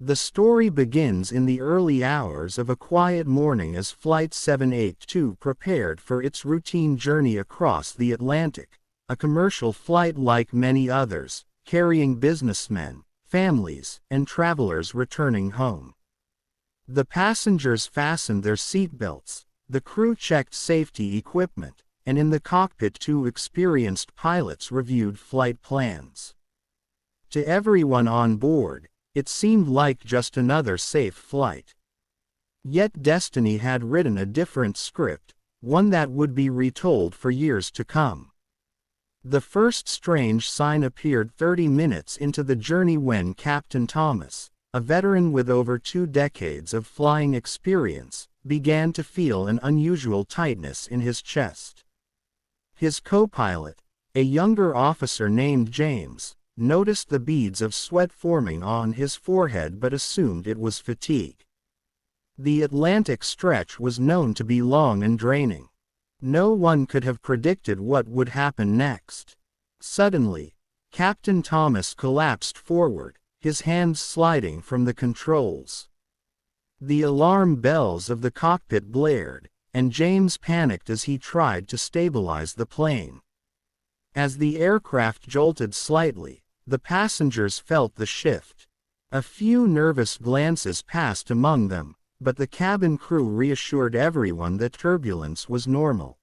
The story begins in the early hours of a quiet morning as Flight 782 prepared for its routine journey across the Atlantic, a commercial flight like many others, carrying businessmen, families, and travelers returning home. The passengers fastened their seatbelts, the crew checked safety equipment, and in the cockpit two experienced pilots reviewed flight plans. To everyone on board, it seemed like just another safe flight. Yet destiny had written a different script, one that would be retold for years to come. The first strange sign appeared 30 minutes into the journey when Captain Thomas, a veteran with over 2 decades of flying experience, began to feel an unusual tightness in his chest. His co-pilot, a younger officer named James, noticed the beads of sweat forming on his forehead but assumed it was fatigue. The Atlantic stretch was known to be long and draining. No one could have predicted what would happen next. Suddenly, Captain Thomas collapsed forward, his hands sliding from the controls. The alarm bells of the cockpit blared, and James panicked as he tried to stabilize the plane. As the aircraft jolted slightly, the passengers felt the shift. A few nervous glances passed among them, but the cabin crew reassured everyone that turbulence was normal.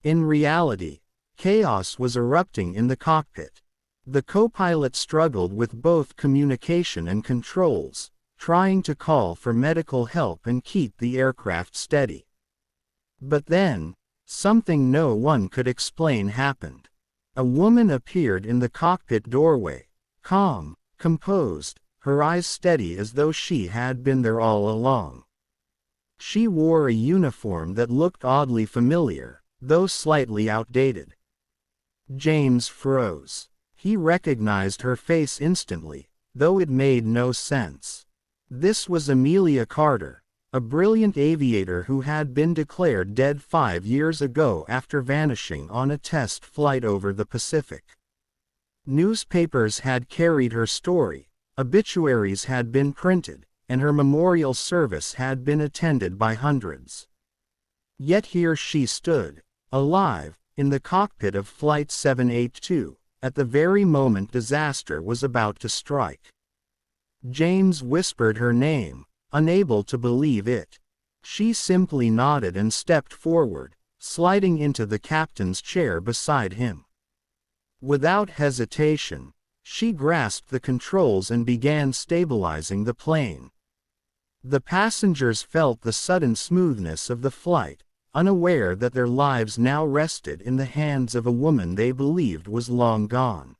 In reality, chaos was erupting in the cockpit. The co-pilot struggled with both communication and controls, trying to call for medical help and keep the aircraft steady. But then, something no one could explain happened. A woman appeared in the cockpit doorway, calm, composed, her eyes steady as though she had been there all along. She wore a uniform that looked oddly familiar, though slightly outdated. James froze. He recognized her face instantly, though it made no sense. This was Amelia Carter, a brilliant aviator who had been declared dead 5 years ago after vanishing on a test flight over the Pacific. Newspapers had carried her story, obituaries had been printed, and her memorial service had been attended by hundreds. Yet here she stood, alive, in the cockpit of Flight 782, at the very moment disaster was about to strike. James whispered her name, unable to believe it. She simply nodded and stepped forward, sliding into the captain's chair beside him. Without hesitation, she grasped the controls and began stabilizing the plane. The passengers felt the sudden smoothness of the flight, unaware that their lives now rested in the hands of a woman they believed was long gone.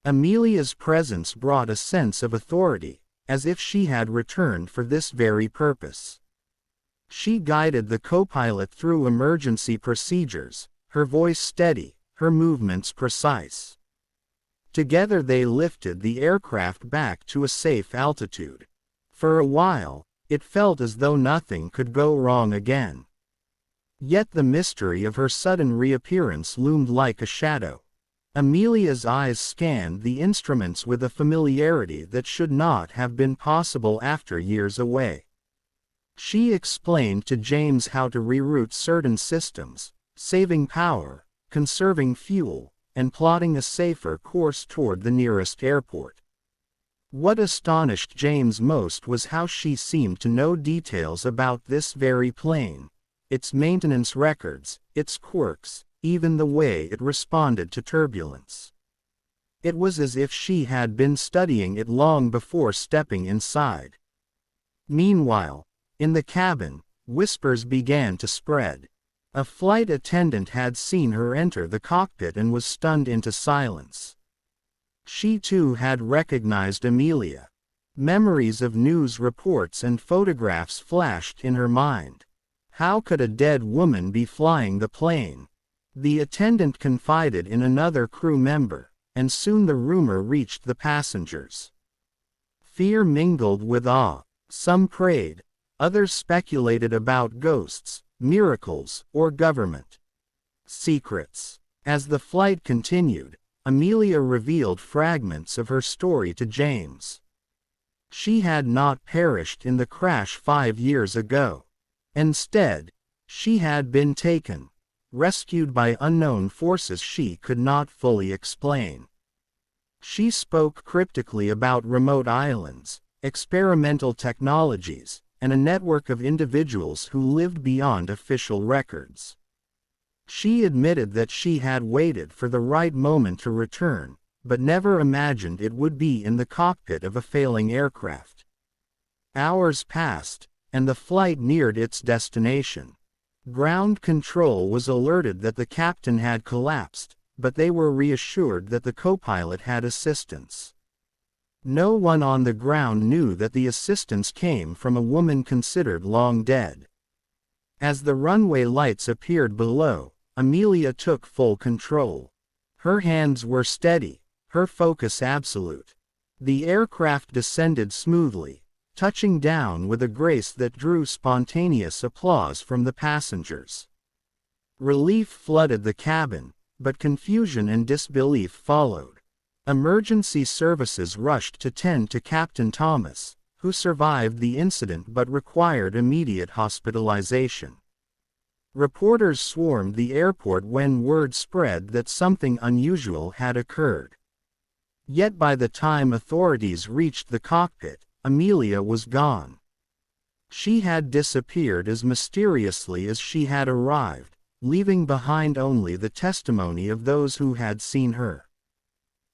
Amelia's presence brought a sense of authority, as if she had returned for this very purpose. She guided the co-pilot through emergency procedures, her voice steady, her movements precise. Together they lifted the aircraft back to a safe altitude. For a while, it felt as though nothing could go wrong again. Yet the mystery of her sudden reappearance loomed like a shadow. Amelia's eyes scanned the instruments with a familiarity that should not have been possible after years away. She explained to James how to reroute certain systems, saving power, conserving fuel, and plotting a safer course toward the nearest airport. What astonished James most was how she seemed to know details about this very plane, its maintenance records, its quirks, even the way it responded to turbulence. It was as if she had been studying it long before stepping inside. Meanwhile, in the cabin, whispers began to spread. A flight attendant had seen her enter the cockpit and was stunned into silence. She too had recognized Amelia. Memories of news reports and photographs flashed in her mind. How could a dead woman be flying the plane? The attendant confided in another crew member, and soon the rumor reached the passengers. Fear mingled with awe. Some prayed, others speculated about ghosts, miracles, or government secrets. As the flight continued, Amelia revealed fragments of her story to James. She had not perished in the crash 5 years ago. Instead, she had been taken, rescued by unknown forces she could not fully explain. She spoke cryptically about remote islands, experimental technologies, and a network of individuals who lived beyond official records. She admitted that she had waited for the right moment to return, but never imagined it would be in the cockpit of a failing aircraft. Hours passed, and the flight neared its destination. Ground control was alerted that the captain had collapsed, but they were reassured that the co-pilot had assistance. No one on the ground knew that the assistance came from a woman considered long dead. As the runway lights appeared below, Amelia took full control. Her hands were steady, her focus absolute. The aircraft descended smoothly, touching down with a grace that drew spontaneous applause from the passengers. Relief flooded the cabin, but confusion and disbelief followed. Emergency services rushed to tend to Captain Thomas, who survived the incident but required immediate hospitalization. Reporters swarmed the airport when word spread that something unusual had occurred. Yet by the time authorities reached the cockpit, Amelia was gone. She had disappeared as mysteriously as she had arrived, leaving behind only the testimony of those who had seen her.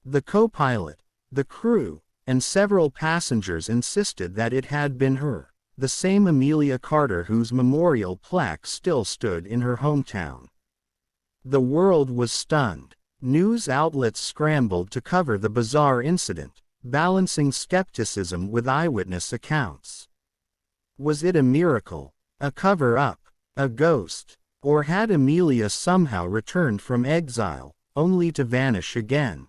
The co-pilot, the crew, and several passengers insisted that it had been her, the same Amelia Carter whose memorial plaque still stood in her hometown. The world was stunned. News outlets scrambled to cover the bizarre incident, balancing skepticism with eyewitness accounts. Was it a miracle, a cover-up, a ghost, or had Amelia somehow returned from exile, only to vanish again?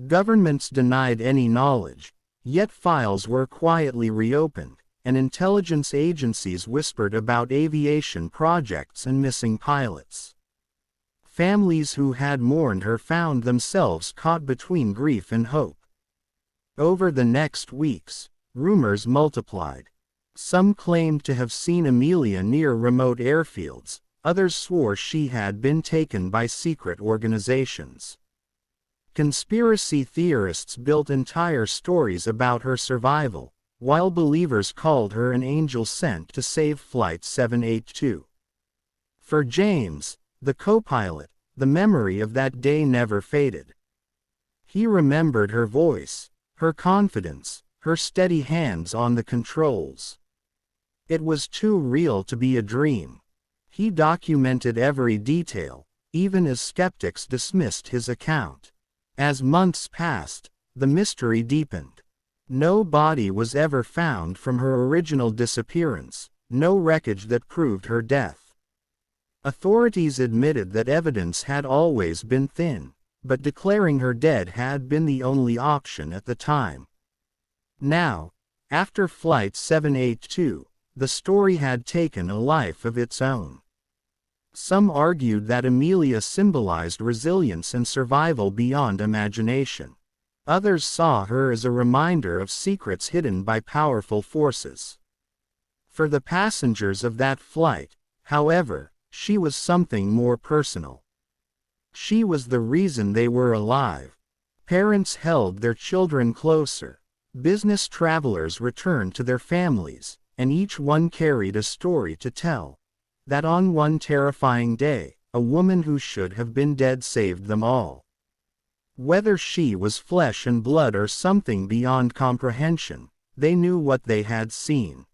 Governments denied any knowledge, yet files were quietly reopened, and intelligence agencies whispered about aviation projects and missing pilots. Families who had mourned her found themselves caught between grief and hope. Over the next weeks, rumors multiplied. Some claimed to have seen Amelia near remote airfields, others swore she had been taken by secret organizations. Conspiracy theorists built entire stories about her survival, while believers called her an angel sent to save Flight 782. For James, the co-pilot, the memory of that day never faded. He remembered her voice, her confidence, her steady hands on the controls. It was too real to be a dream. He documented every detail, even as skeptics dismissed his account. As months passed, the mystery deepened. No body was ever found from her original disappearance, no wreckage that proved her death. Authorities admitted that evidence had always been thin, but declaring her dead had been the only option at the time. Now, after Flight 782, the story had taken a life of its own. Some argued that Amelia symbolized resilience and survival beyond imagination. Others saw her as a reminder of secrets hidden by powerful forces. For the passengers of that flight, however, she was something more personal. She was the reason they were alive. Parents held their children closer. Business travelers returned to their families, and each one carried a story to tell. That on one terrifying day, a woman who should have been dead saved them all. Whether she was flesh and blood or something beyond comprehension, they knew what they had seen.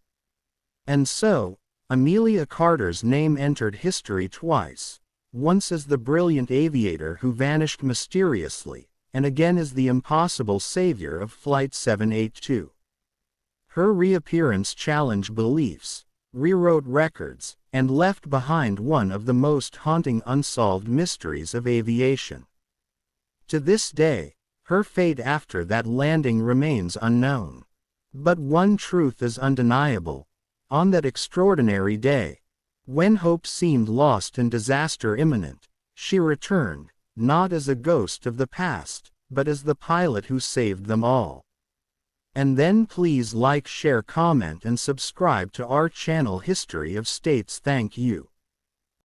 And so, Amelia Carter's name entered history twice, once as the brilliant aviator who vanished mysteriously, and again as the impossible savior of Flight 782. Her reappearance challenged beliefs, rewrote records, and left behind one of the most haunting unsolved mysteries of aviation. To this day, her fate after that landing remains unknown. But one truth is undeniable. On that extraordinary day, when hope seemed lost and disaster imminent, she returned, not as a ghost of the past, but as the pilot who saved them all. And then please like, share, comment and subscribe to our channel History of States. Thank you.